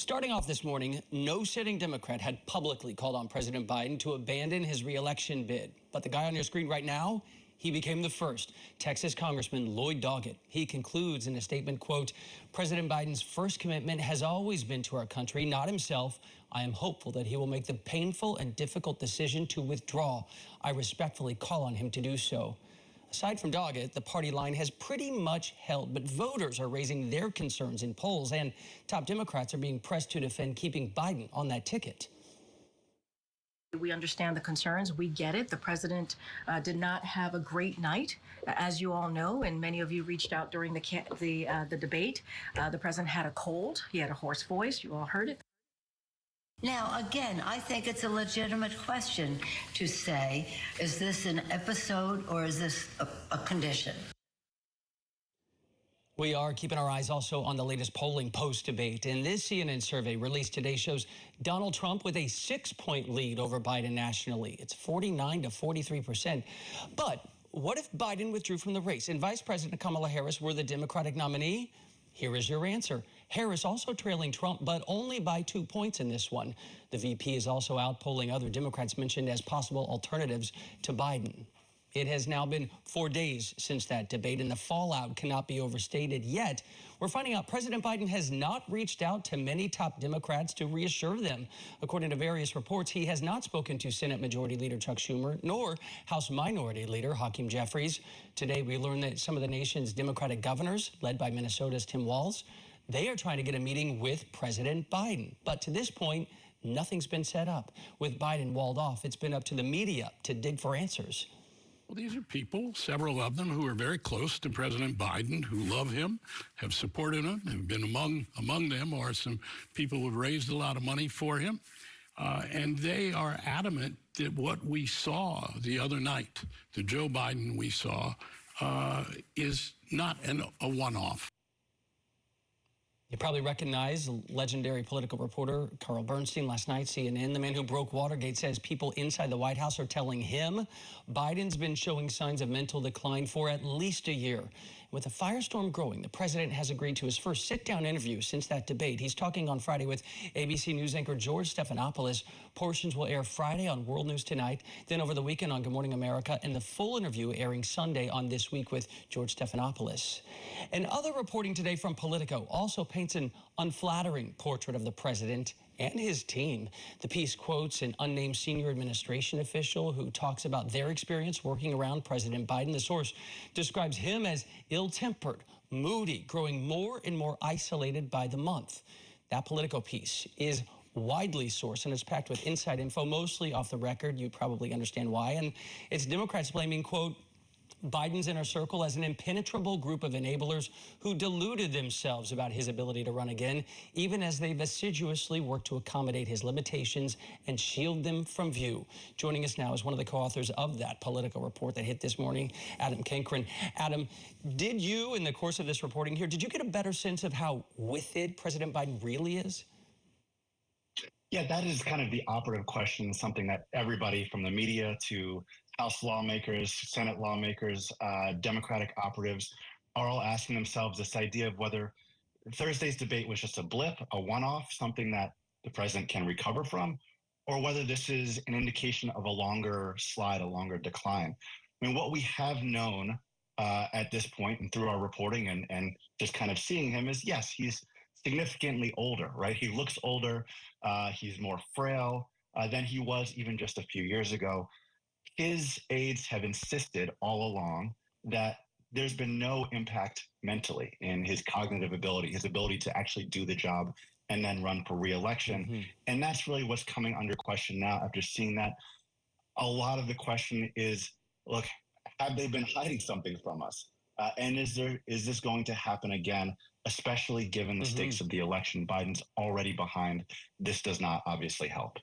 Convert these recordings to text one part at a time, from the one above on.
Starting off this morning, no sitting Democrat had publicly called on President Biden to abandon his re-election bid. But the guy on your screen right now, he became the first. Texas Congressman Lloyd Doggett. He concludes in a statement, quote, President Biden's first commitment has always been to our country, not himself. I am hopeful that he will make the painful and difficult decision to withdraw. I respectfully call on him to do so. Aside from Doggett, the party line has pretty much held, but voters are raising their concerns in polls, and top Democrats are being pressed to defend keeping Biden on that ticket. We understand the concerns. We get it. The president did not have a great night, as you all know, and many of you reached out during the debate. The president had a cold. He had a hoarse voice. You all heard it. Now, again, I think it's a legitimate question to say, is this an episode or is this a condition? We are keeping our eyes also on the latest polling post-debate. And this CNN survey released today shows Donald Trump with a 6-point lead over Biden nationally. It's 49 to 43%. But what if Biden withdrew from the race and Vice President Kamala Harris were the Democratic nominee? Here is your answer. Harris also trailing Trump, but only by 2 points in this one. The VP is also outpolling other Democrats mentioned as possible alternatives to Biden. It has now been 4 days since that debate, and the fallout cannot be overstated. Yet, we're finding out President Biden has not reached out to many top Democrats to reassure them. According to various reports, he has not spoken to Senate Majority Leader Chuck Schumer, nor House Minority Leader Hakeem Jeffries. Today, we learned that some of the nation's Democratic governors, led by Minnesota's Tim Walz, they are trying to get a meeting with President Biden. But to this point, nothing's been set up. With Biden walled off, it's been up to the media to dig for answers. Well, these are people, several of them, who are very close to President Biden, who love him, have supported him, have been among them are some people who have raised a lot of money for him. And they are adamant that what we saw the other night, the Joe Biden we saw, is not a one-off. You probably recognize legendary political reporter Carl Bernstein last night, CNN. The man who broke Watergate says people inside the White House are telling him Biden's been showing signs of mental decline for at least a year. With the firestorm growing, the president has agreed to his first sit-down interview since that debate. He's talking on Friday with ABC News anchor George Stephanopoulos. Portions will air Friday on World News Tonight, then over the weekend on Good Morning America, and the full interview airing Sunday on This Week with George Stephanopoulos. And other reporting today from Politico also paints an unflattering portrait of the president and his team. The piece quotes an unnamed senior administration official who talks about their experience working around President Biden. The source describes him as ill-tempered, moody, growing more and more isolated by the month. That Politico piece is widely sourced and is packed with inside info, mostly off the record. You probably understand why. And it's Democrats blaming, quote, Biden's inner circle as an impenetrable group of enablers who deluded themselves about his ability to run again, even as they've assiduously worked to accommodate his limitations and shield them from view. Joining us now is one of the co-authors of that Politico report that hit this morning, Adam Cankren. Adam, did you, in the course of this reporting here, did you get a better sense of how with it President Biden really is? Yeah, that is kind of the operative question, something that everybody from the media to House lawmakers, Senate lawmakers, Democratic operatives are all asking themselves this idea of whether Thursday's debate was just a blip, a one-off, something that the president can recover from, or whether this is an indication of a longer slide, a longer decline. I mean, what we have known at this point and through our reporting and just kind of seeing him is, yes, he's significantly older, right? He looks older. He's more frail than he was even just a few years ago. His aides have insisted all along that there's been no impact mentally in his cognitive ability, his ability to actually do the job and then run for re-election. Mm-hmm. And that's really what's coming under question now after seeing that. A lot of the question is, look, have they been hiding something from us? And is this going to happen again, especially given the stakes of the election? Biden's already behind. This does not obviously help.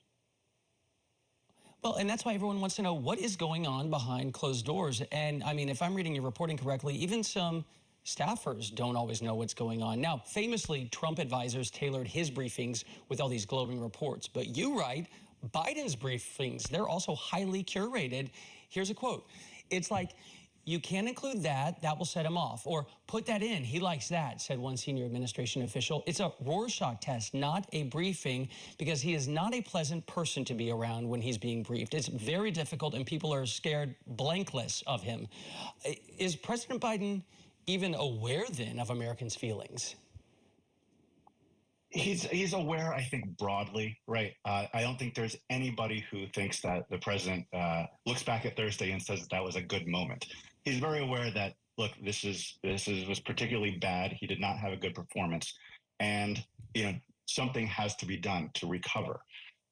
Well, and that's why everyone wants to know what is going on behind closed doors. And I mean, if I'm reading your reporting correctly, even some staffers don't always know what's going on. Now, famously, Trump advisors tailored his briefings with all these glowing reports. But you write, Biden's briefings, they're also highly curated. Here's a quote. It's like You can't include that. That will set him off. Or put that in. He likes that, said one senior administration official. It's a Rorschach test, not a briefing, because he is not a pleasant person to be around when he's being briefed. It's very difficult, and people are scared blankless of him. Is President Biden even aware, then, of Americans' feelings? He's aware, I think, broadly, right? I don't think there's anybody who thinks that the president looks back at Thursday and says that was a good moment. He's very aware that, look, this was particularly bad. He did not have a good performance, and something has to be done to recover.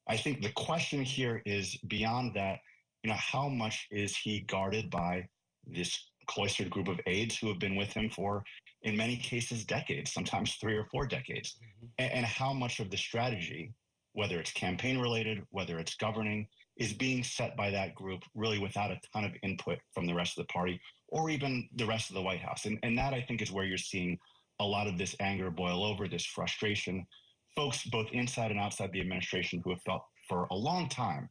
I think the question here is beyond that. How much is he guarded by this cloistered group of aides who have been with him for, in many cases, decades, sometimes 3 or 4 decades? And how much of the strategy, whether it's campaign related, whether it's governing, is being set by that group really without a ton of input from the rest of the party or even the rest of the White House. And that, I think, is where you're seeing a lot of this anger boil over, this frustration. Folks both inside and outside the administration who have felt for a long time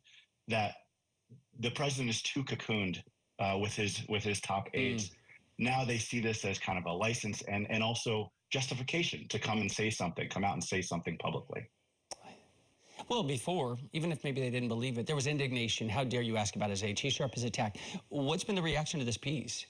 that the president is too cocooned with his top aides. Now they see this as kind of a license and also justification to come out and say something publicly. Well, before, even if maybe they didn't believe it, there was indignation. How dare you ask about his age? He's sharp as a tack. What's been the reaction to this piece?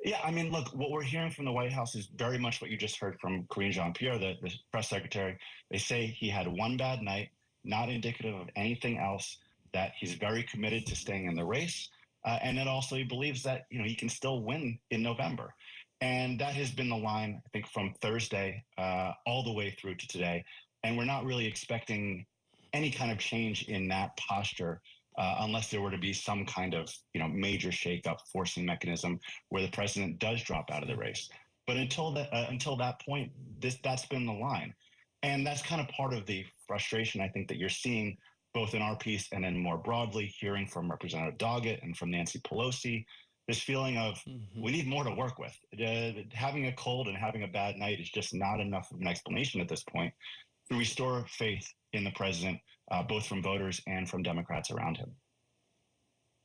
Yeah, I mean, look, what we're hearing from the White House is very much what you just heard from Karine Jean-Pierre, the press secretary. They say he had one bad night, not indicative of anything else, that he's very committed to staying in the race. And then also he believes that, he can still win in November. And that has been the line, I think, from Thursday all the way through to today. And we're not really expecting any kind of change in that posture unless there were to be some kind of, major shakeup forcing mechanism where the president does drop out of the race. But until that point, that's been the line. And that's kind of part of the frustration, I think, that you're seeing both in our piece and then more broadly hearing from Representative Doggett and from Nancy Pelosi, this feeling of we need more to work with. Having a cold and having a bad night is just not enough of an explanation at this point to restore faith in the president, both from voters and from Democrats around him.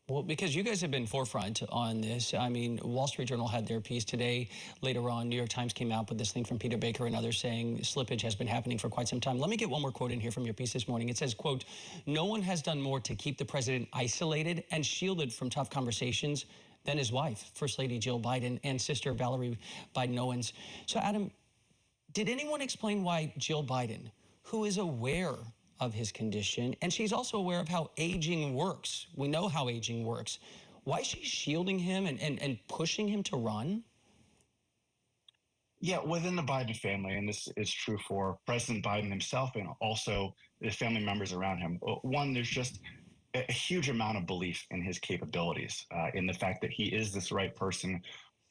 Well, because you guys have been forefront on this. I mean, Wall Street Journal had their piece today. Later on, New York Times came out with this thing from Peter Baker and others saying slippage has been happening for quite some time. Let me get one more quote in here from your piece this morning. It says, quote, "No one has done more to keep the president isolated and shielded from tough conversations than his wife, First Lady Jill Biden, and sister Valerie Biden Owens." So, Adam, did anyone explain why Jill Biden, who is aware of his condition, and she's also aware of how aging works. We know how aging works. Why is she shielding him and pushing him to run? Yeah, within the Biden family, and this is true for President Biden himself and also the family members around him. One, there's just a huge amount of belief in his capabilities, in the fact that he is this right person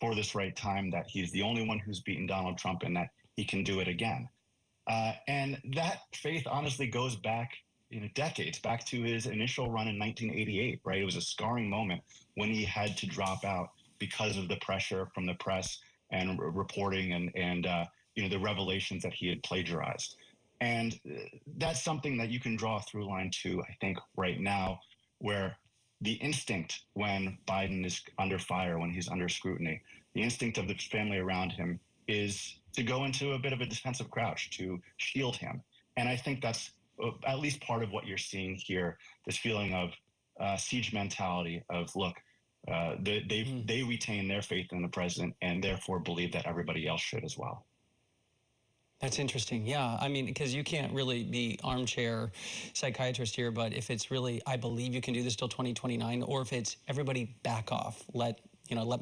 for this right time, that he's the only one who's beaten Donald Trump and that he can do it again. And that faith honestly goes back decades, back to his initial run in 1988, right? It was a scarring moment when he had to drop out because of the pressure from the press and reporting and the revelations that he had plagiarized. And that's something that you can draw a through line to, I think, right now, where the instinct when Biden is under fire, when he's under scrutiny, the instinct of the family around him is to go into a bit of a defensive crouch to shield him. And I think that's at least part of what you're seeing here, this feeling of siege mentality of, look, they retain their faith in the president and therefore believe that everybody else should as well. That's interesting. Yeah. I mean, because you can't really be armchair psychiatrist here, but if it's really, I believe you can do this till 2029, or if it's everybody back off, let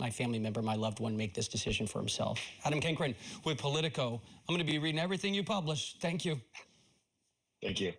my family member, my loved one, make this decision for himself. Adam Cankren with Politico. I'm going to be reading everything you publish. Thank you. Thank you.